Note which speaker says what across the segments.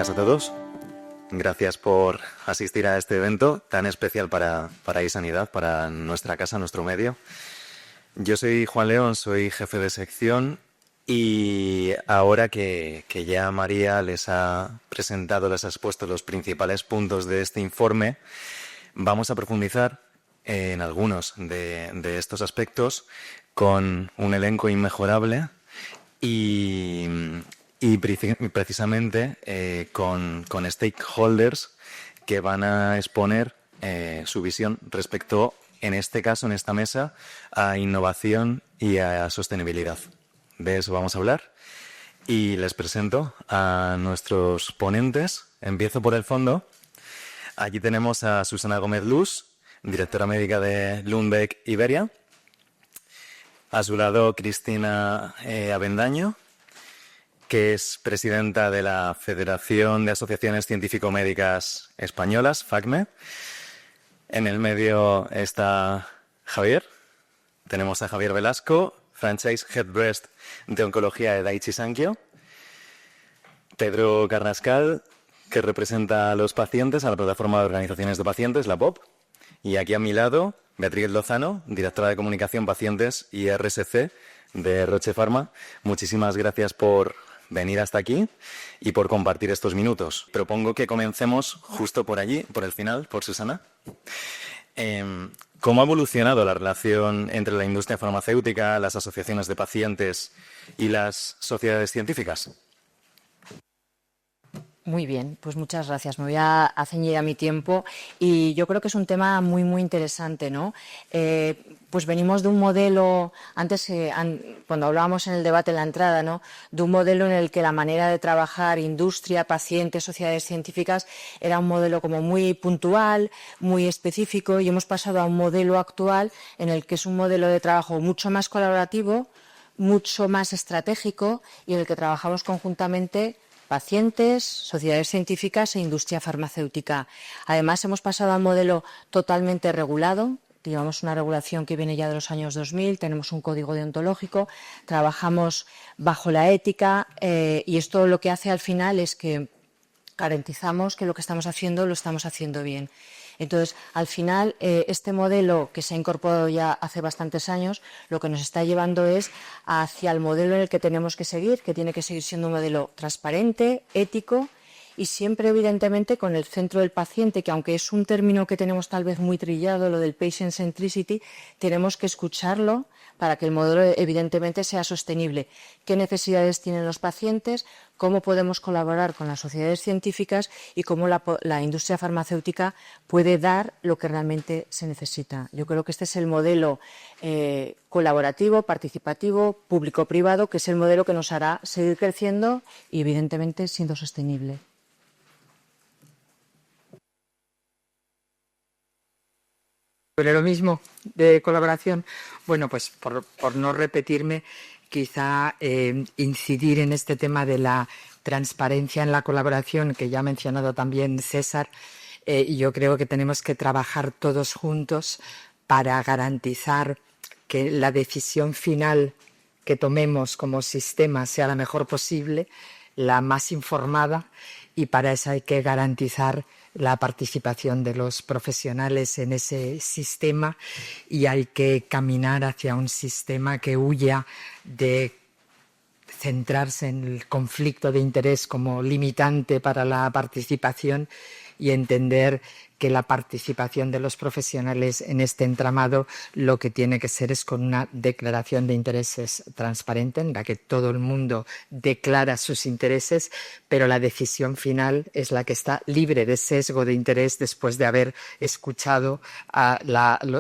Speaker 1: días a todos. Gracias por asistir a este evento tan especial para iSanidad, para nuestra casa, nuestro medio. Yo soy Juan León, soy jefe de sección y ahora que ya María les ha presentado, les ha expuesto los principales puntos de este informe, vamos a profundizar en algunos de estos aspectos con un elenco inmejorable y precisamente con stakeholders que van a exponer su visión respecto, en este caso, en esta mesa, a innovación y a sostenibilidad. De eso vamos a hablar. Y les presento a nuestros ponentes. Empiezo por el fondo. Aquí tenemos a Susana Gómez Luz, directora médica de Lundbeck Iberia. A su lado, Cristina Avendaño, que es presidenta de la Federación de Asociaciones Científico-Médicas Españolas, FACME. En el medio está Javier. Tenemos a Javier Velasco, Franchise Head Breast de Oncología de Daiichi Sankyo. Pedro Carrascal, que representa a los pacientes, a la plataforma de organizaciones de pacientes, la POP. Y aquí a mi lado, Beatriz Lozano, directora de Comunicación, Pacientes y RSC de Roche Pharma. Muchísimas gracias por venir hasta aquí y por compartir estos minutos. Propongo que comencemos justo por allí, por el final, por Susana. ¿Cómo ha evolucionado la relación entre la industria farmacéutica, las asociaciones de pacientes y las sociedades científicas?
Speaker 2: Muy bien, pues muchas gracias. Me voy a ceñir a mi tiempo y yo creo que es un tema muy, muy interesante, ¿no? Pues venimos de un modelo, antes cuando hablábamos en el debate en la entrada, ¿no? De un modelo en el que la manera de trabajar industria, pacientes, sociedades científicas era un modelo como muy puntual, muy específico, y hemos pasado a un modelo actual en el que es un modelo de trabajo mucho más colaborativo, mucho más estratégico y en el que trabajamos conjuntamente pacientes, sociedades científicas e industria farmacéutica. Además, hemos pasado a un modelo totalmente regulado. Llevamos una regulación que viene ya de los años 2000, tenemos un código deontológico, trabajamos bajo la ética y esto lo que hace al final es que garantizamos que lo que estamos haciendo lo estamos haciendo bien. Entonces, al final, este modelo que se ha incorporado ya hace bastantes años, lo que nos está llevando es hacia el modelo en el que tenemos que seguir, que tiene que seguir siendo un modelo transparente, ético y siempre, evidentemente, con el centro del paciente, que aunque es un término que tenemos tal vez muy trillado, lo del patient centricity, tenemos que escucharlo para que el modelo, evidentemente, sea sostenible. ¿Qué necesidades tienen los pacientes? ¿Cómo podemos colaborar con las sociedades científicas? Y cómo la industria farmacéutica puede dar lo que realmente se necesita. Yo creo que este es el modelo colaborativo, participativo, público-privado, que es el modelo que nos hará seguir creciendo y, evidentemente, siendo sostenible.
Speaker 3: Sobre lo mismo de colaboración, bueno, pues por no repetirme, quizá incidir en este tema de la transparencia en la colaboración que ya ha mencionado también César, y yo creo que tenemos que trabajar todos juntos para garantizar que la decisión final que tomemos como sistema sea la mejor posible, la más informada, y para eso hay que garantizar la participación de los profesionales en ese sistema y hay que caminar hacia un sistema que huya de centrarse en el conflicto de interés como limitante para la participación y entender que la participación de los profesionales en este entramado lo que tiene que ser es con una declaración de intereses transparente en la que todo el mundo declara sus intereses, pero la decisión final es la que está libre de sesgo de interés después de haber escuchado a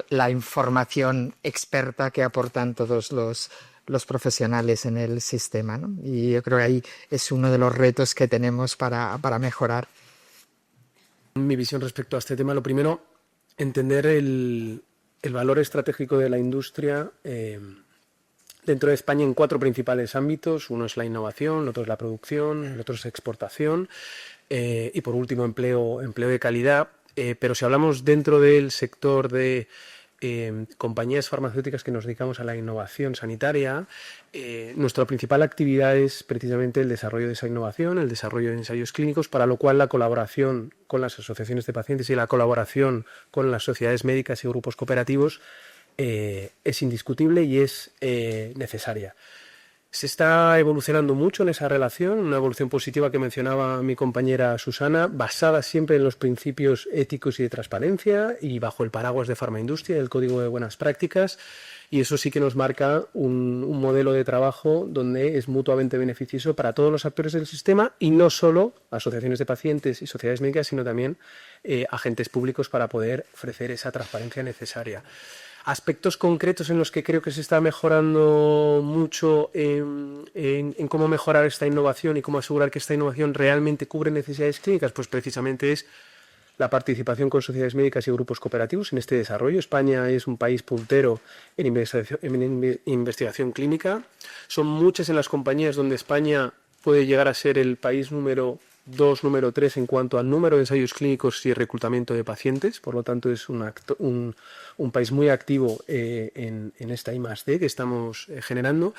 Speaker 3: la información experta que aportan todos los profesionales en el sistema, ¿no? Y yo creo que ahí es uno de los retos que tenemos para mejorar.
Speaker 4: Mi visión respecto a este tema, lo primero, entender el valor estratégico de la industria dentro de España en 4 principales ámbitos. Uno es la innovación, el otro es la producción, el otro es exportación y por último empleo de calidad. Pero si hablamos dentro del sector de compañías farmacéuticas que nos dedicamos a la innovación sanitaria, nuestra principal actividad es precisamente el desarrollo de esa innovación, el desarrollo de ensayos clínicos, para lo cual la colaboración con las asociaciones de pacientes y la colaboración con las sociedades médicas y grupos cooperativos es indiscutible y es necesaria. Se está evolucionando mucho en esa relación, una evolución positiva que mencionaba mi compañera Susana, basada siempre en los principios éticos y de transparencia y bajo el paraguas de farmaindustria y el Código de Buenas Prácticas, y eso sí que nos marca un modelo de trabajo donde es mutuamente beneficioso para todos los actores del sistema y no solo asociaciones de pacientes y sociedades médicas, sino también agentes públicos para poder ofrecer esa transparencia necesaria. Aspectos concretos en los que creo que se está mejorando mucho en cómo mejorar esta innovación y cómo asegurar que esta innovación realmente cubre necesidades clínicas, pues precisamente es la participación con sociedades médicas y grupos cooperativos en este desarrollo. España es un país puntero en investigación clínica. Son muchas en las compañías donde España puede llegar a ser el país número 2, número 3 en cuanto al número de ensayos clínicos y reclutamiento de pacientes. Por lo tanto, es un país muy activo en esta I+D que estamos generando.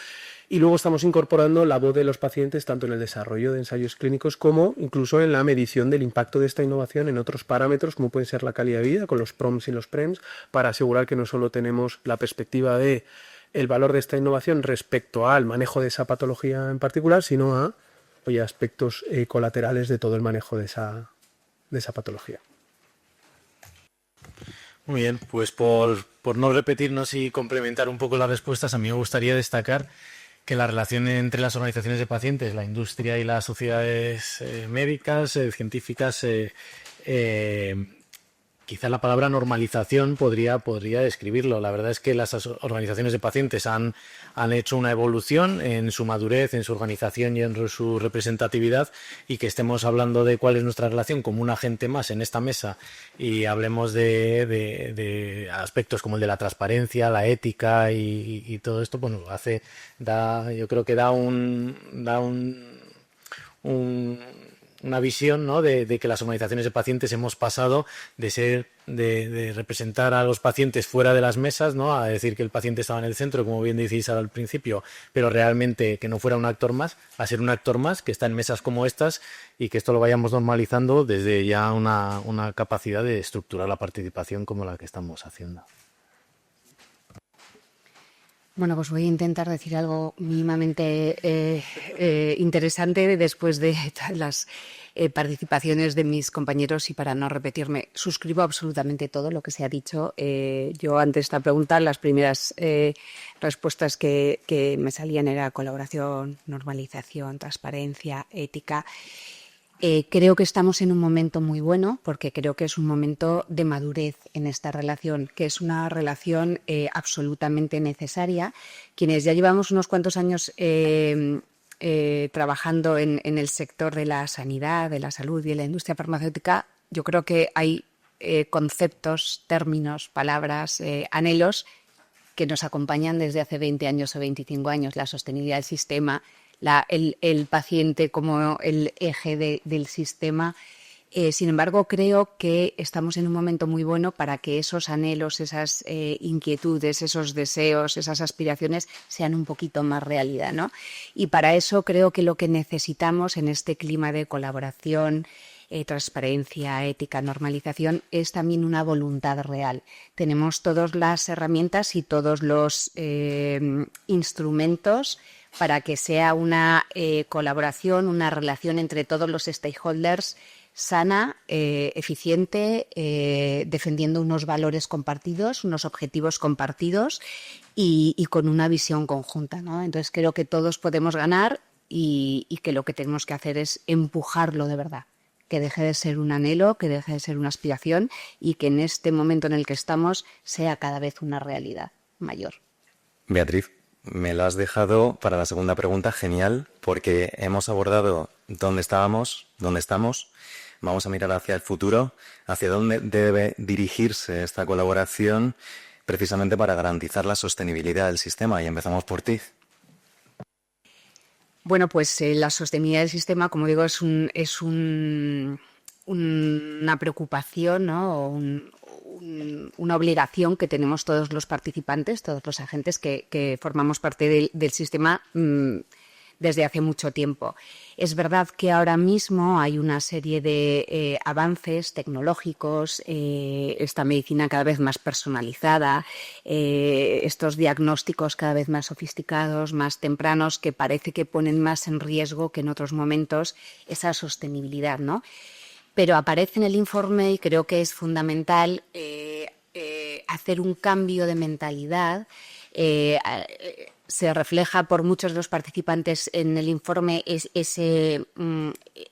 Speaker 4: Y luego estamos incorporando la voz de los pacientes tanto en el desarrollo de ensayos clínicos como incluso en la medición del impacto de esta innovación en otros parámetros como puede ser la calidad de vida con los PROMs y los PREMs, para asegurar que no solo tenemos la perspectiva de el valor de esta innovación respecto al manejo de esa patología en particular, sino a aspectos colaterales de todo el manejo de esa patología.
Speaker 5: Muy bien, pues por no repetirnos y complementar un poco las respuestas, a mí me gustaría destacar que la relación entre las organizaciones de pacientes, la industria y las sociedades médicas, científicas, quizá la palabra normalización podría describirlo. La verdad es que las organizaciones de pacientes han hecho una evolución en su madurez, en su organización y en su representatividad, y que estemos hablando de cuál es nuestra relación como un agente más en esta mesa y hablemos de aspectos como el de la transparencia, la ética y todo esto, bueno, yo creo que da una visión, ¿no?, de que las organizaciones de pacientes hemos pasado de representar a los pacientes fuera de las mesas, ¿no?, a decir que el paciente estaba en el centro, como bien decís al principio, pero realmente que no fuera un actor más, a ser un actor más que está en mesas como estas, y que esto lo vayamos normalizando desde ya una capacidad de estructurar la participación como la que estamos haciendo.
Speaker 6: Bueno, pues voy a intentar decir algo mínimamente interesante después de todas las participaciones de mis compañeros, y para no repetirme, suscribo absolutamente todo lo que se ha dicho. Yo ante esta pregunta las primeras respuestas que me salían era colaboración, normalización, transparencia, ética. Creo que estamos en un momento muy bueno, porque creo que es un momento de madurez en esta relación, que es una relación absolutamente necesaria. Quienes ya llevamos unos cuantos años trabajando en el sector de la sanidad, de la salud y de la industria farmacéutica, yo creo que hay conceptos, términos, palabras, anhelos que nos acompañan desde hace 20 años o 25 años. La sostenibilidad del sistema, el paciente como el eje del sistema. Sin embargo, creo que estamos en un momento muy bueno para que esos anhelos, esas inquietudes, esos deseos, esas aspiraciones sean un poquito más realidad, ¿no? Y para eso creo que lo que necesitamos en este clima de colaboración, transparencia, ética, normalización, es también una voluntad real. Tenemos todas las herramientas y todos los instrumentos para que sea una colaboración, una relación entre todos los stakeholders sana, eficiente, defendiendo unos valores compartidos, unos objetivos compartidos y con una visión conjunta, ¿no? Entonces creo que todos podemos ganar y que lo que tenemos que hacer es empujarlo de verdad, que deje de ser un anhelo, que deje de ser una aspiración y que en este momento en el que estamos sea cada vez una realidad mayor.
Speaker 1: Beatriz, me lo has dejado para la segunda pregunta genial, porque hemos abordado dónde estábamos, dónde estamos. Vamos a mirar hacia el futuro, hacia dónde debe dirigirse esta colaboración, precisamente para garantizar la sostenibilidad del sistema. Y empezamos por ti.
Speaker 6: Bueno, pues la sostenibilidad del sistema, como digo, es una preocupación, ¿no? una obligación que tenemos todos los participantes, todos los agentes que formamos parte del sistema desde hace mucho tiempo. Es verdad que ahora mismo hay una serie de avances tecnológicos, esta medicina cada vez más personalizada, estos diagnósticos cada vez más sofisticados, más tempranos, que parece que ponen más en riesgo que en otros momentos esa sostenibilidad, ¿no? Pero aparece en el informe y creo que es fundamental hacer un cambio de mentalidad. Se refleja por muchos de los participantes en el informe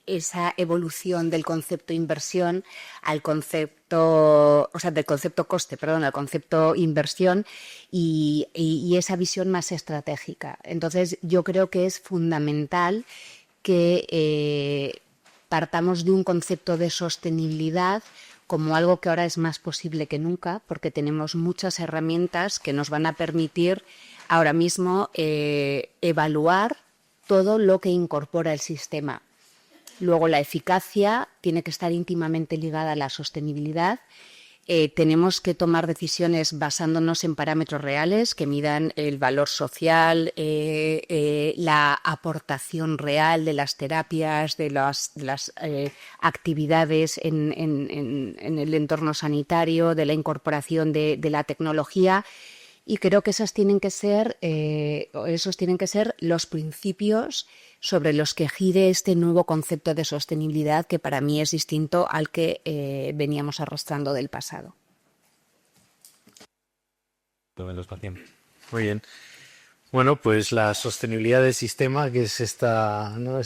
Speaker 6: esa evolución del concepto inversión al concepto, o sea, del concepto coste, perdón, al concepto inversión y esa visión más estratégica. Entonces, yo creo que es fundamental que partamos de un concepto de sostenibilidad como algo que ahora es más posible que nunca, porque tenemos muchas herramientas que nos van a permitir ahora mismo evaluar todo lo que incorpora el sistema. Luego, la eficacia tiene que estar íntimamente ligada a la sostenibilidad. Tenemos que tomar decisiones basándonos en parámetros reales que midan el valor social, la aportación real de las terapias, de las actividades en el entorno sanitario, de la incorporación de la tecnología. Y creo que esos tienen que ser los principios sobre los que gire este nuevo concepto de sostenibilidad, que para mí es distinto al que veníamos arrastrando del pasado.
Speaker 1: Los pacientes.
Speaker 5: Muy bien. Bueno, pues la sostenibilidad del sistema, que es esta, ¿no?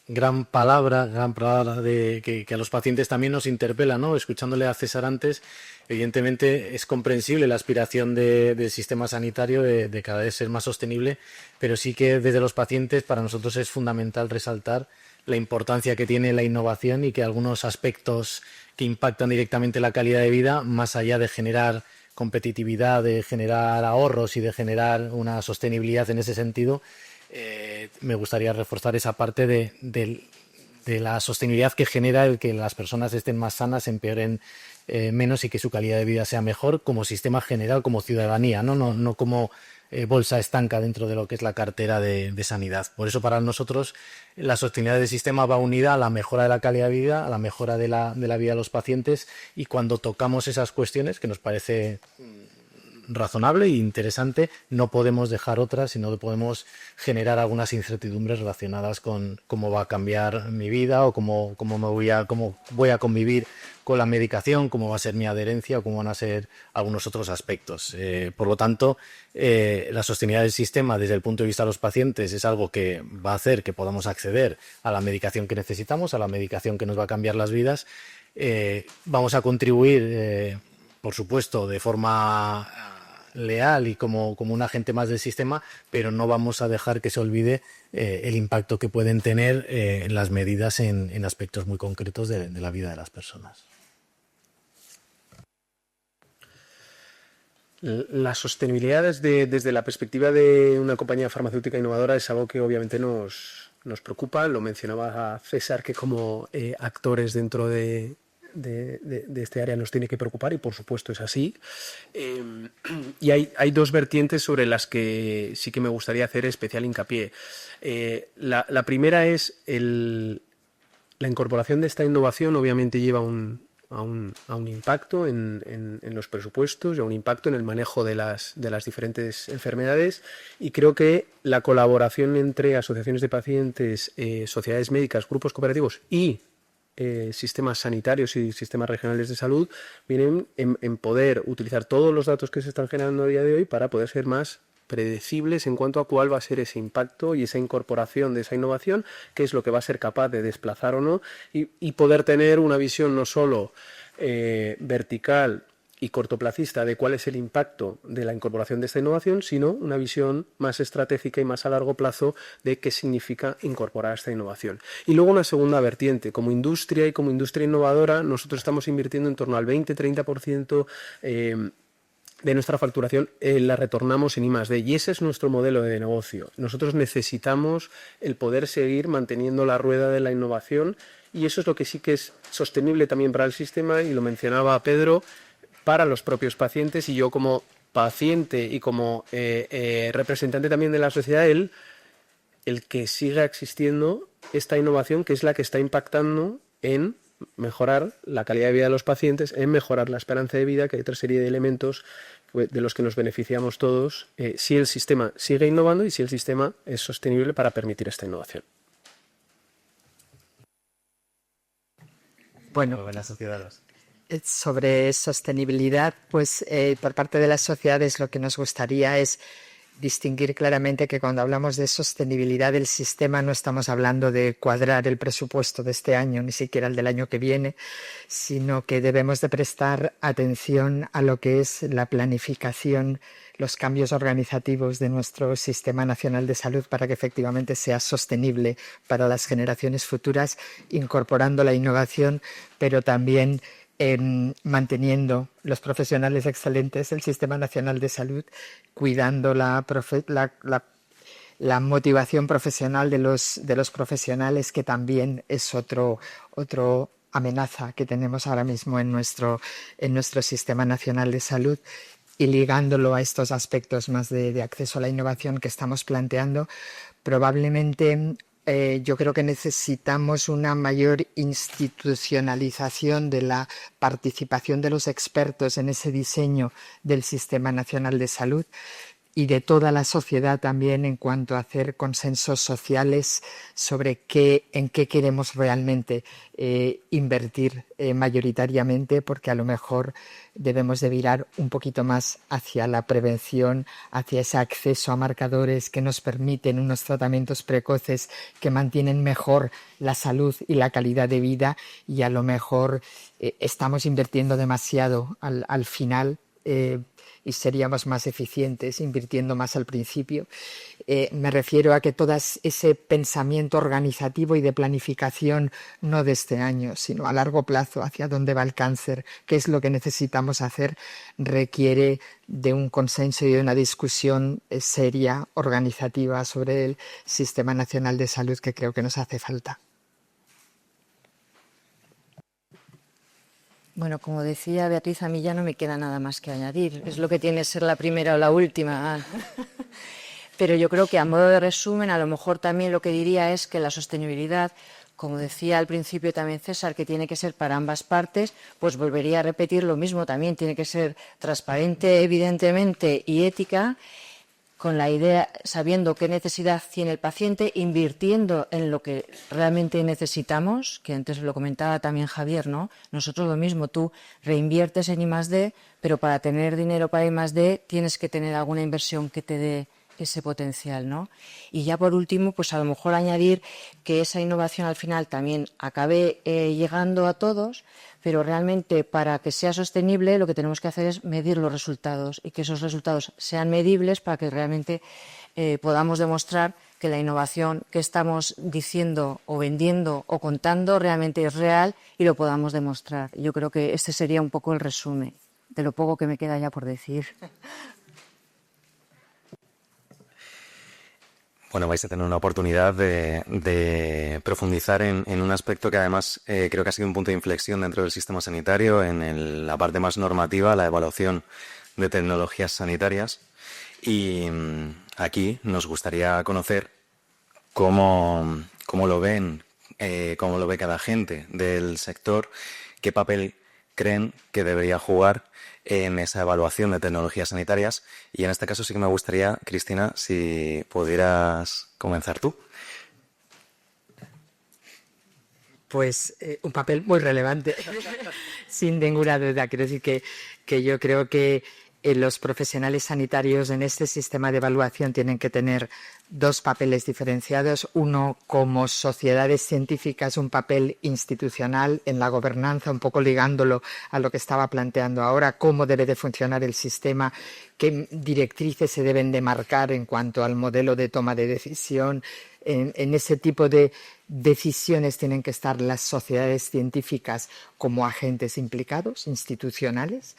Speaker 5: gran palabra que a los pacientes también nos interpela, ¿no? Escuchándole a César antes, evidentemente es comprensible la aspiración del sistema sanitario de cada vez ser más sostenible, pero sí que desde los pacientes para nosotros es fundamental resaltar la importancia que tiene la innovación y que algunos aspectos que impactan directamente la calidad de vida, más allá de generar competitividad, de generar ahorros y de generar una sostenibilidad en ese sentido, me gustaría reforzar esa parte de la sostenibilidad que genera el que las personas estén más sanas, empeoren menos y que su calidad de vida sea mejor como sistema general, como ciudadanía, no como bolsa estanca dentro de lo que es la cartera de sanidad. Por eso para nosotros la sostenibilidad del sistema va unida a la mejora de la calidad de vida, a la mejora de la vida de los pacientes, y cuando tocamos esas cuestiones, que nos parece razonable e interesante, no podemos dejar otras, sino podemos generar algunas incertidumbres relacionadas con cómo va a cambiar mi vida o cómo voy a convivir con la medicación, cómo va a ser mi adherencia o cómo van a ser algunos otros aspectos. Por lo tanto, la sostenibilidad del sistema desde el punto de vista de los pacientes es algo que va a hacer que podamos acceder a la medicación que necesitamos, a la medicación que nos va a cambiar las vidas. Vamos a contribuir, por supuesto, de forma leal y como un agente más del sistema, pero no vamos a dejar que se olvide el impacto que pueden tener las medidas en aspectos muy concretos de la vida de las personas.
Speaker 4: La sostenibilidad desde la perspectiva de una compañía farmacéutica innovadora es algo que obviamente nos preocupa. Lo mencionaba César, que como actores dentro de este área nos tiene que preocupar, y por supuesto es así. Y hay dos vertientes sobre las que sí que me gustaría hacer especial hincapié. La primera es la incorporación de esta innovación. Obviamente lleva a un impacto en los presupuestos y a un impacto en el manejo de las diferentes enfermedades, y creo que la colaboración entre asociaciones de pacientes, sociedades médicas, grupos cooperativos y sistemas sanitarios y sistemas regionales de salud vienen en poder utilizar todos los datos que se están generando a día de hoy para poder ser más predecibles en cuanto a cuál va a ser ese impacto y esa incorporación de esa innovación, qué es lo que va a ser capaz de desplazar o no, y poder tener una visión no solo vertical y cortoplacista de cuál es el impacto de la incorporación de esta innovación, sino una visión más estratégica y más a largo plazo de qué significa incorporar esta innovación. Y luego una segunda vertiente, como industria y como industria innovadora, nosotros estamos invirtiendo en torno al 20-30% de nuestra facturación la retornamos en I+D, y ese es nuestro modelo de negocio. Nosotros necesitamos el poder seguir manteniendo la rueda de la innovación, y eso es lo que sí que es sostenible también para el sistema, y lo mencionaba Pedro, para los propios pacientes, y yo como paciente y como representante también de la sociedad, el que siga existiendo esta innovación, que es la que está impactando en mejorar la calidad de vida de los pacientes, en mejorar la esperanza de vida, que hay otra serie de elementos de los que nos beneficiamos todos si el sistema sigue innovando y si el sistema es sostenible para permitir esta innovación.
Speaker 3: Bueno,
Speaker 1: Buenas sociedades.
Speaker 3: sobre sostenibilidad, pues por parte de las sociedades lo que nos gustaría es distinguir claramente que cuando hablamos de sostenibilidad del sistema no estamos hablando de cuadrar el presupuesto de este año, ni siquiera el del año que viene, sino que debemos de prestar atención a lo que es la planificación, los cambios organizativos de nuestro Sistema Nacional de Salud para que efectivamente sea sostenible para las generaciones futuras, incorporando la innovación, pero también manteniendo los profesionales excelentes del Sistema Nacional de Salud, cuidando la motivación profesional de los profesionales, que también es otro amenaza que tenemos ahora mismo en nuestro Sistema Nacional de Salud, y ligándolo a estos aspectos más de acceso a la innovación que estamos planteando, probablemente yo creo que necesitamos una mayor institucionalización de la participación de los expertos en ese diseño del Sistema Nacional de Salud, y de toda la sociedad también en cuanto a hacer consensos sociales sobre en qué queremos realmente invertir mayoritariamente, porque a lo mejor debemos de virar un poquito más hacia la prevención, hacia ese acceso a marcadores que nos permiten unos tratamientos precoces que mantienen mejor la salud y la calidad de vida, y a lo mejor estamos invirtiendo demasiado al final, y seríamos más eficientes invirtiendo más al principio. Me refiero a que todo ese pensamiento organizativo y de planificación, no de este año, sino a largo plazo, hacia dónde va el cáncer, qué es lo que necesitamos hacer, requiere de un consenso y de una discusión seria, organizativa, sobre el Sistema Nacional de Salud, que creo que nos hace falta.
Speaker 2: Bueno, como decía Beatriz, a mí ya no me queda nada más que añadir. Es lo que tiene ser la primera o la última. Pero yo creo que, a modo de resumen, a lo mejor también lo que diría es que la sostenibilidad, como decía al principio también César, que tiene que ser para ambas partes, pues volvería a repetir lo mismo también. Tiene que ser transparente, evidentemente, y ética, con la idea, sabiendo qué necesidad tiene el paciente, invirtiendo en lo que realmente necesitamos, que antes lo comentaba también Javier, ¿no? Nosotros lo mismo, tú reinviertes en I+D, pero para tener dinero para I+D tienes que tener alguna inversión que te dé ese potencial, ¿no? Y ya por último, pues a lo mejor añadir que esa innovación al final también acabe llegando a todos, pero realmente para que sea sostenible lo que tenemos que hacer es medir los resultados, y que esos resultados sean medibles para que realmente podamos demostrar que la innovación que estamos diciendo o vendiendo o contando realmente es real, y lo podamos demostrar. Yo creo que este sería un poco el resumen de lo poco que me queda ya por decir.
Speaker 1: Bueno, vais a tener una oportunidad de profundizar en un aspecto que además creo que ha sido un punto de inflexión dentro del sistema sanitario, en la parte más normativa, la evaluación de tecnologías sanitarias. Y aquí nos gustaría conocer cómo lo ven, cómo lo ve cada agente del sector, qué papel creen que debería jugar en esa evaluación de tecnologías sanitarias. Y en este caso sí que me gustaría, Cristina, si pudieras comenzar tú.
Speaker 3: Pues un papel muy relevante, sin ninguna duda. Quiero decir que yo creo que los profesionales sanitarios en este sistema de evaluación tienen que tener dos papeles diferenciados. Uno, como sociedades científicas, un papel institucional en la gobernanza, un poco ligándolo a lo que estaba planteando ahora, cómo debe de funcionar el sistema, qué directrices se deben de marcar en cuanto al modelo de toma de decisión. En ese tipo de decisiones tienen que estar las sociedades científicas como agentes implicados, institucionales.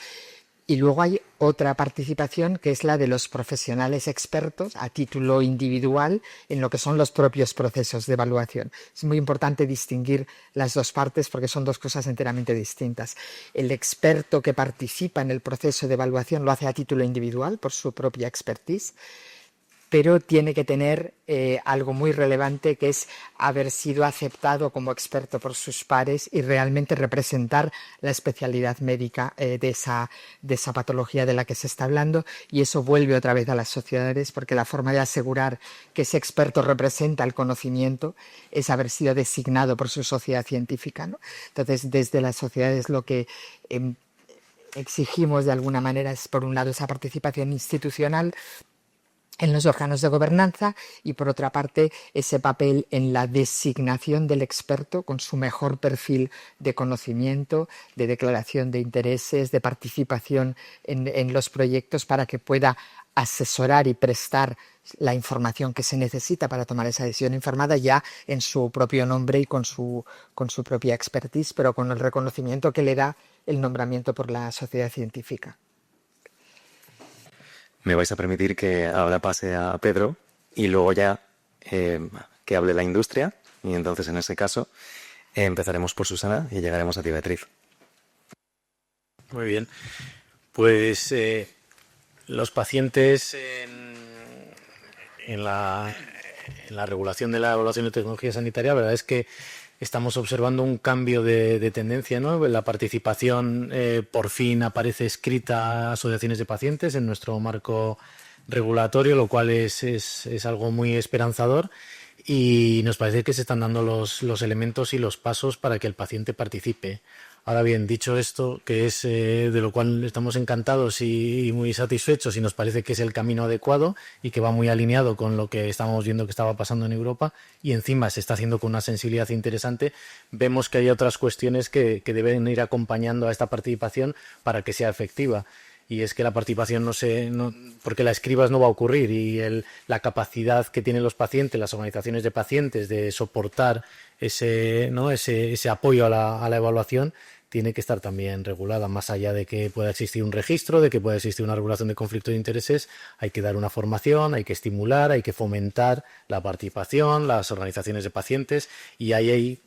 Speaker 3: Y luego hay otra participación que es la de los profesionales expertos a título individual en lo que son los propios procesos de evaluación. Es muy importante distinguir las dos partes porque son dos cosas enteramente distintas. El experto que participa en el proceso de evaluación lo hace a título individual por su propia expertise, pero tiene que tener algo muy relevante, que es haber sido aceptado como experto por sus pares y realmente representar la especialidad médica de esa patología de la que se está hablando, y eso vuelve otra vez a las sociedades, porque la forma de asegurar que ese experto representa el conocimiento es haber sido designado por su sociedad científica, ¿no? Entonces, desde las sociedades lo que exigimos de alguna manera es, por un lado, esa participación institucional en los órganos de gobernanza y, por otra parte, ese papel en la designación del experto con su mejor perfil de conocimiento, de declaración de intereses, de participación en los proyectos, para que pueda asesorar y prestar la información que se necesita para tomar esa decisión informada, ya en su propio nombre y con su propia expertise, pero con el reconocimiento que le da el nombramiento por la sociedad científica.
Speaker 1: Me vais a permitir que ahora pase a Pedro y luego ya que hable la industria, y entonces en ese caso empezaremos por Susana y llegaremos a ti, Beatriz.
Speaker 5: Muy bien. Pues los pacientes en la regulación de la evaluación de tecnología sanitaria, la verdad es que estamos observando un cambio de tendencia, ¿no? La participación por fin aparece escrita a asociaciones de pacientes en nuestro marco regulatorio, lo cual es algo muy esperanzador, y nos parece que se están dando los elementos y los pasos para que el paciente participe. Ahora bien, dicho esto, que es de lo cual estamos encantados y muy satisfechos, y nos parece que es el camino adecuado y que va muy alineado con lo que estábamos viendo que estaba pasando en Europa, y encima se está haciendo con una sensibilidad interesante, vemos que hay otras cuestiones que deben ir acompañando a esta participación para que sea efectiva. Y es que la participación porque la escribas no va a ocurrir, y la capacidad que tienen los pacientes, las organizaciones de pacientes, de soportar ese apoyo a la evaluación, tiene que estar también regulada. Más allá de que pueda existir un registro, de que pueda existir una regulación de conflicto de intereses, hay que dar una formación, hay que estimular, hay que fomentar la participación, las organizaciones de pacientes, y hay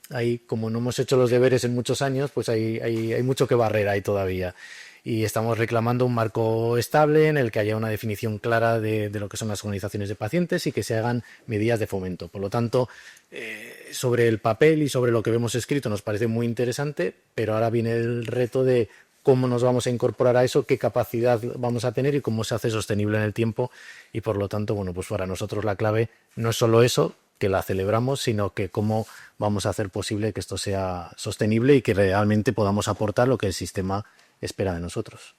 Speaker 5: como no hemos hecho los deberes en muchos años, pues hay mucho que barrer ahí todavía. Y estamos reclamando un marco estable en el que haya una definición clara de lo que son las organizaciones de pacientes y que se hagan medidas de fomento. Por lo tanto, sobre el papel y sobre lo que vemos escrito nos parece muy interesante, pero ahora viene el reto de cómo nos vamos a incorporar a eso, qué capacidad vamos a tener y cómo se hace sostenible en el tiempo. Y por lo tanto, bueno, pues para nosotros la clave no es solo eso, que la celebramos, sino que cómo vamos a hacer posible que esto sea sostenible y que realmente podamos aportar lo que el sistema espera de nosotros.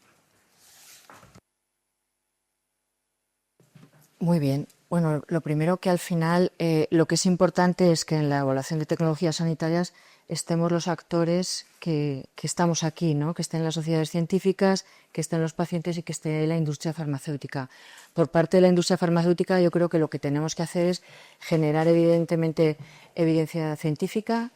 Speaker 2: Muy bien. Bueno, lo primero, que al final lo que es importante es que en la evaluación de tecnologías sanitarias estemos los actores que estamos aquí, ¿no? Que estén las sociedades científicas, que estén los pacientes y que esté la industria farmacéutica. Por parte de la industria farmacéutica, yo creo que lo que tenemos que hacer es generar, evidentemente, evidencia científica,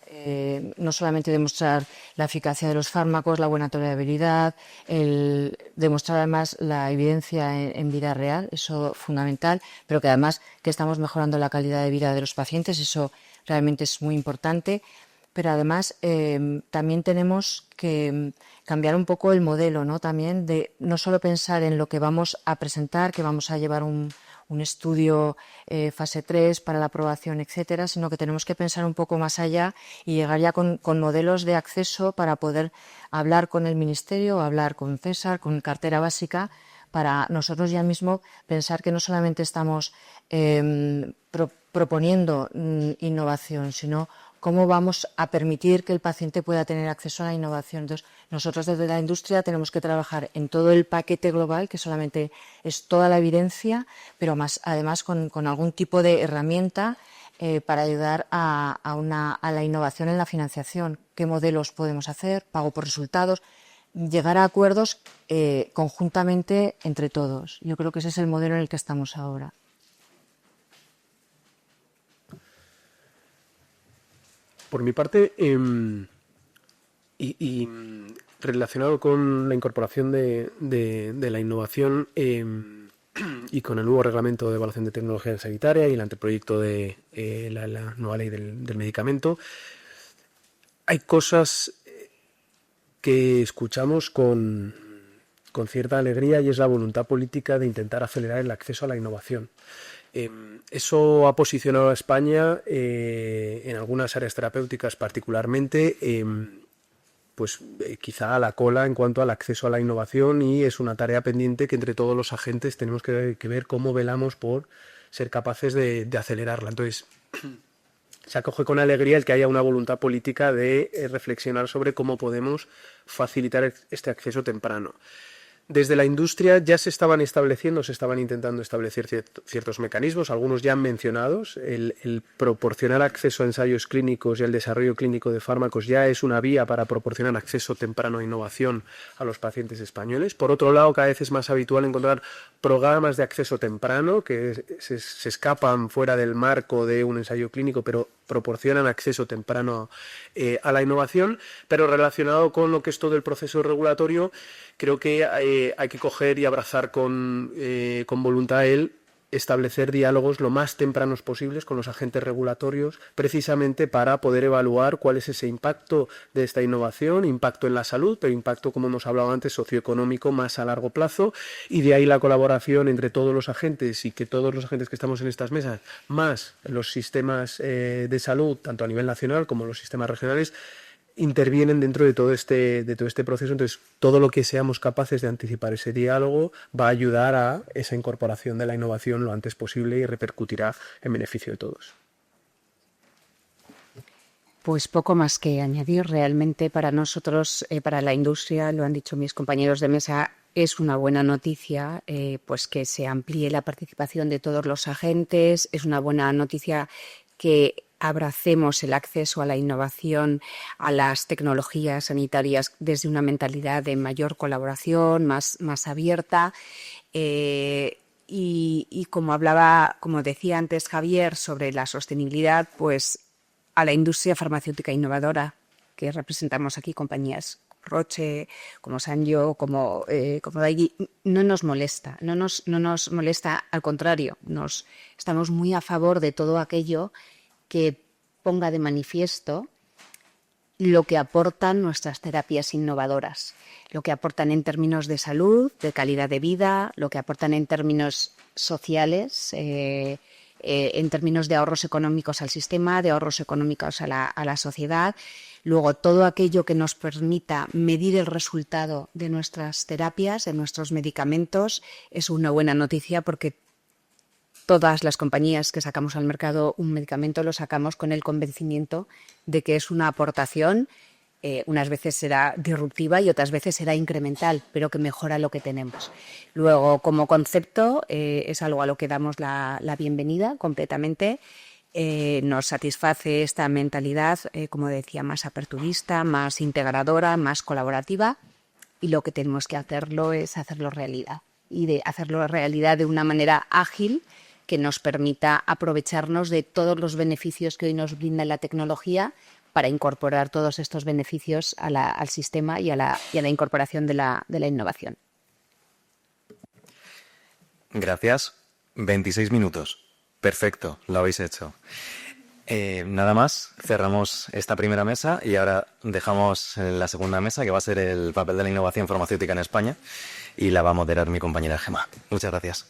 Speaker 2: no solamente demostrar la eficacia de los fármacos, la buena tolerabilidad, demostrar además la evidencia en vida real, eso es fundamental, pero que además que estamos mejorando la calidad de vida de los pacientes, eso realmente es muy importante. Pero además también tenemos que cambiar un poco el modelo, ¿no? También de no solo pensar en lo que vamos a presentar, que vamos a llevar un estudio fase 3 para la aprobación, etcétera, sino que tenemos que pensar un poco más allá y llegar ya con modelos de acceso para poder hablar con el Ministerio, hablar con César, con cartera básica, para nosotros ya mismo pensar que no solamente estamos proponiendo innovación, sino cómo vamos a permitir que el paciente pueda tener acceso a la innovación. Entonces, nosotros desde la industria tenemos que trabajar en todo el paquete global, que solamente es toda la evidencia, pero además con algún tipo de herramienta para ayudar a la innovación en la financiación. ¿Qué modelos podemos hacer? Pago por resultados. Llegar a acuerdos conjuntamente entre todos. Yo creo que ese es el modelo en el que estamos ahora.
Speaker 4: Por mi parte, relacionado con la incorporación de la innovación y con el nuevo reglamento de evaluación de tecnología sanitaria y el anteproyecto de la nueva ley del medicamento, hay cosas que escuchamos con cierta alegría, y es la voluntad política de intentar acelerar el acceso a la innovación. Eso ha posicionado a España en algunas áreas terapéuticas particularmente, quizá a la cola en cuanto al acceso a la innovación, y es una tarea pendiente que entre todos los agentes tenemos que ver cómo velamos por ser capaces de acelerarla. Entonces, se acoge con alegría el que haya una voluntad política de reflexionar sobre cómo podemos facilitar este acceso temprano. Desde la industria ya se estaban intentando establecer ciertos mecanismos, algunos ya mencionados. El proporcionar acceso a ensayos clínicos y al desarrollo clínico de fármacos ya es una vía para proporcionar acceso temprano a innovación a los pacientes españoles. Por otro lado, cada vez es más habitual encontrar programas de acceso temprano que se escapan fuera del marco de un ensayo clínico, pero proporcionan acceso temprano a la innovación. Pero relacionado con lo que es todo el proceso regulatorio, creo que hay que coger y abrazar con voluntad establecer diálogos lo más tempranos posibles con los agentes regulatorios, precisamente para poder evaluar cuál es ese impacto de esta innovación, impacto en la salud, pero impacto, como hemos hablado antes, socioeconómico más a largo plazo, y de ahí la colaboración entre todos los agentes, y que todos los agentes que estamos en estas mesas, más los sistemas de salud, tanto a nivel nacional como los sistemas regionales, intervienen dentro de todo este proceso. Entonces, todo lo que seamos capaces de anticipar ese diálogo va a ayudar a esa incorporación de la innovación lo antes posible y repercutirá en beneficio de todos.
Speaker 6: Pues poco más que añadir. Realmente para nosotros, para la industria, lo han dicho mis compañeros de mesa, es una buena noticia pues que se amplíe la participación de todos los agentes. Es una buena noticia que abracemos el acceso a la innovación, a las tecnologías sanitarias desde una mentalidad de mayor colaboración, más abierta. Y como decía antes Javier, sobre la sostenibilidad, pues a la industria farmacéutica innovadora, que representamos aquí, compañías Roche, como Sanyo, como Daigui, no nos molesta, no nos molesta, al contrario, estamos muy a favor de todo aquello que ponga de manifiesto lo que aportan nuestras terapias innovadoras, lo que aportan en términos de salud, de calidad de vida, lo que aportan en términos sociales, en términos de ahorros económicos al sistema, de ahorros económicos a la sociedad. Luego, todo aquello que nos permita medir el resultado de nuestras terapias, de nuestros medicamentos, es una buena noticia, porque todas las compañías que sacamos al mercado un medicamento lo sacamos con el convencimiento de que es una aportación, unas veces será disruptiva y otras veces será incremental, pero que mejora lo que tenemos. Luego, como concepto, es algo a lo que damos la bienvenida completamente. Nos satisface esta mentalidad, como decía, más aperturista, más integradora, más colaborativa, y lo que tenemos que hacerlo es hacerlo realidad, y de hacerlo realidad de una manera ágil, que nos permita aprovecharnos de todos los beneficios que hoy nos brinda la tecnología para incorporar todos estos beneficios al sistema y a la incorporación de la innovación.
Speaker 1: Gracias. 26 minutos. Perfecto, lo habéis hecho. Nada más, cerramos esta primera mesa y ahora dejamos la segunda mesa, que va a ser el papel de la innovación farmacéutica en España, y la va a moderar mi compañera Gemma. Muchas gracias.